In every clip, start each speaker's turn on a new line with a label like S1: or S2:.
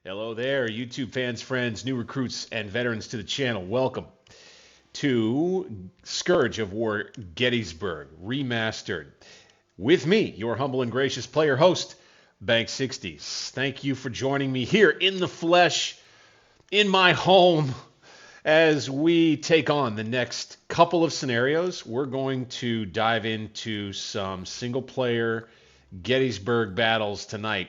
S1: Hello there, YouTube fans, friends, new recruits, and veterans to the channel. Welcome to Scourge of War Gettysburg Remastered. With me, your humble and gracious player host, Bank60s. Thank you for joining me here in the flesh, in my home, as we take on the next couple of scenarios. We're going to dive into some single-player Gettysburg battles tonight.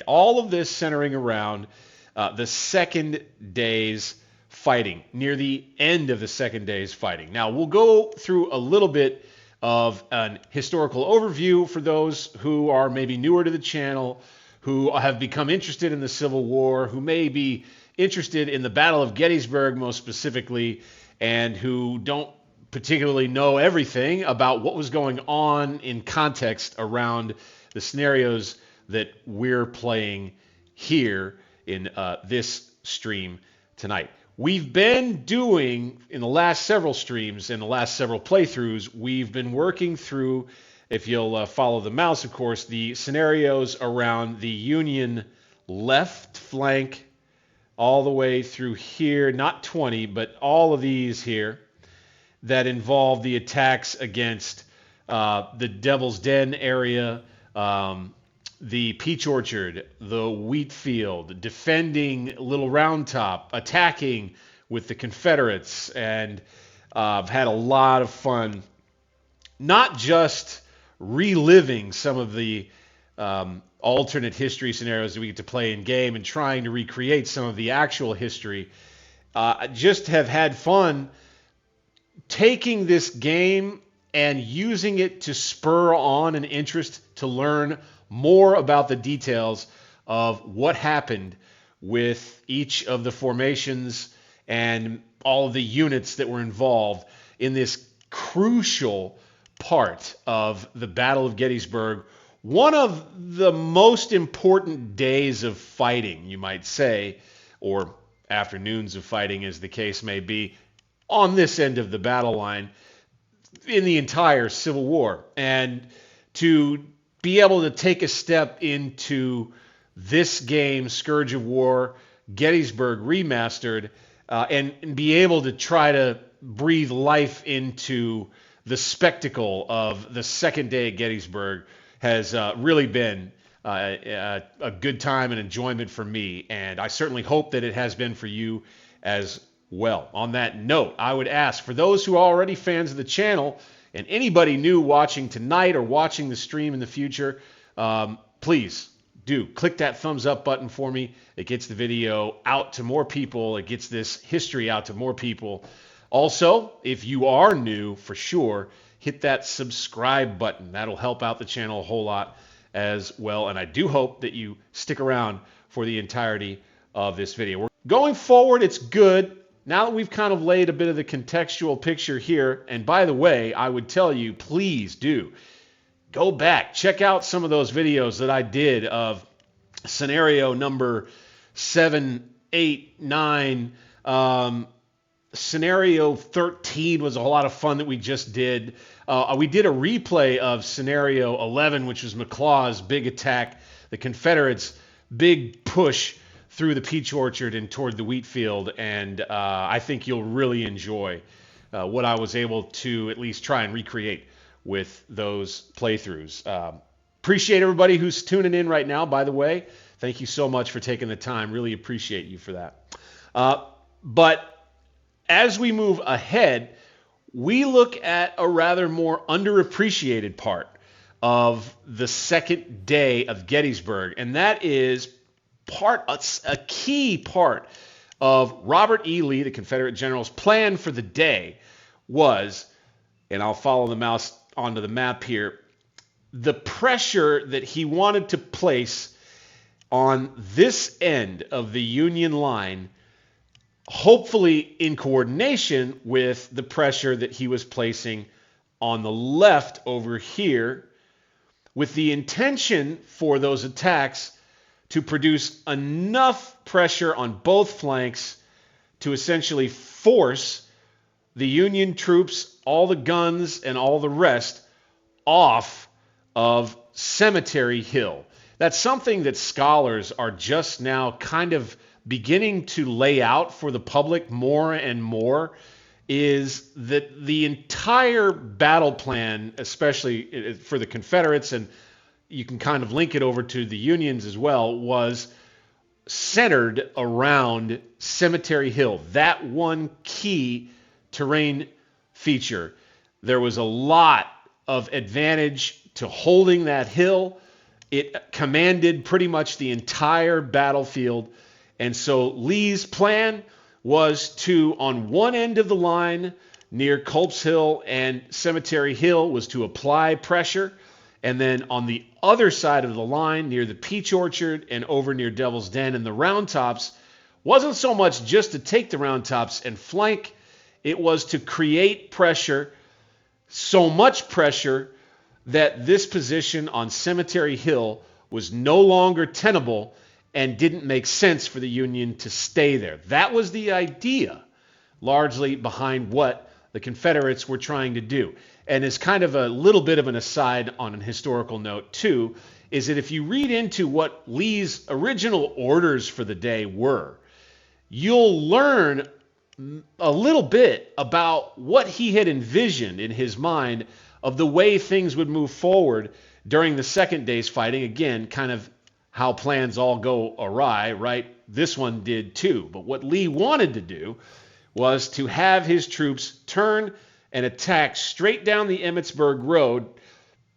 S1: All of this centering around the second day's fighting, near the end of the second day's fighting. Now, we'll go through a little bit of an historical overview for those who are maybe newer to the channel, who have become interested in the Civil War, who may be interested in the Battle of Gettysburg most specifically, and who don't particularly know everything about what was going on in context around the scenarios that we're playing here in this stream tonight. We've been doing, in the last several streams, in the last several playthroughs, we've been working through, if you'll follow the mouse, of course, the scenarios around the Union left flank all the way through here, not 20, but all of these here that involve the attacks against the Devil's Den area, the Peach Orchard, the Wheat Field, defending Little Round Top, attacking with the Confederates, and I've had a lot of fun, not just reliving some of the alternate history scenarios that we get to play in game and trying to recreate some of the actual history. I just have had fun taking this game and using it to spur on an interest to learn more about the details of what happened with each of the formations and all of the units that were involved in this crucial part of the Battle of Gettysburg. One of the most important days of fighting, you might say, or afternoons of fighting as the case may be, on this end of the battle line in the entire Civil War. And to be able to take a step into this game, Scourge of War, Gettysburg Remastered, and be able to try to breathe life into the spectacle of the second day at Gettysburg has really been a good time and enjoyment for me, and I certainly hope that it has been for you as well. On that note, I would ask, for those who are already fans of the channel, and anybody new watching tonight or watching the stream in the future, please do click that thumbs up button for me. It gets the video out to more people. It gets this history out to more people. Also, if you are new, for sure, hit that subscribe button. That'll help out the channel a whole lot as well. And I do hope that you stick around for the entirety of this video. Going forward, it's good. Now that we've kind of laid a bit of the contextual picture here, and by the way, I would tell you, please do go back, check out some of those videos that I did of scenario number 7, 8, 9. Scenario 13 was a lot of fun that we just did. We did a replay of scenario 11, which was McLaw's big attack, the Confederates' big push through the Peach Orchard and toward the wheat field, and I think you'll really enjoy what I was able to at least try and recreate with those playthroughs. Appreciate everybody who's tuning in right now, by the way. Thank you so much for taking the time. Really appreciate you for that. But as we move ahead, we look at a rather more underappreciated part of the second day of Gettysburg, and that is a key part of Robert E. Lee, the Confederate general's plan for the day was, and I'll follow the mouse onto the map here, the pressure that he wanted to place on this end of the Union line, hopefully in coordination with the pressure that he was placing on the left over here, with the intention for those attacks to produce enough pressure on both flanks to essentially force the Union troops, all the guns and all the rest, off of Cemetery Hill. That's something that scholars are just now kind of beginning to lay out for the public more and more, is that the entire battle plan, especially for the Confederates, and you can kind of link it over to the Unions as well, was centered around Cemetery Hill, that one key terrain feature. There was a lot of advantage to holding that hill. It commanded pretty much the entire battlefield. And so Lee's plan was to, on one end of the line near Culp's Hill and Cemetery Hill, was to apply pressure. And then on the other side of the line near the Peach Orchard and over near Devil's Den and the Round Tops, wasn't so much just to take the Round Tops and flank. It was to create pressure, so much pressure that this position on Cemetery Hill was no longer tenable and didn't make sense for the Union to stay there. That was the idea, largely behind what the Confederates were trying to do. And as kind of a little bit of an aside on an historical note too, is that if you read into what Lee's original orders for the day were, you'll learn a little bit about what he had envisioned in his mind of the way things would move forward during the second day's fighting. Again, kind of how plans all go awry, right? This one did too. But what Lee wanted to do was to have his troops turn and attack straight down the Emmitsburg Road,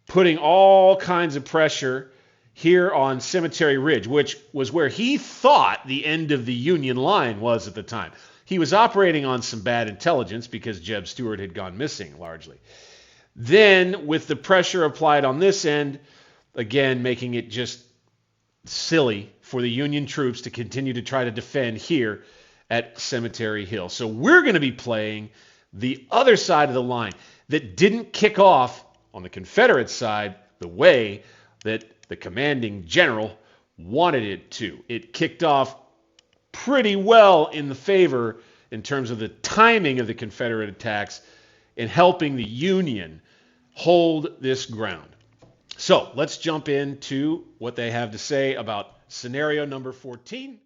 S1: putting all kinds of pressure here on Cemetery Ridge, which was where he thought the end of the Union line was at the time. He was operating on some bad intelligence because Jeb Stuart had gone missing largely. Then, with the pressure applied on this end, again, making it just silly for the Union troops to continue to try to defend here at Cemetery Hill. So we're going to be playing the other side of the line that didn't kick off on the Confederate side the way that the commanding general wanted it to. It kicked off pretty well in the favor in terms of the timing of the Confederate attacks in helping the Union hold this ground. So let's jump into what they have to say about scenario number 14.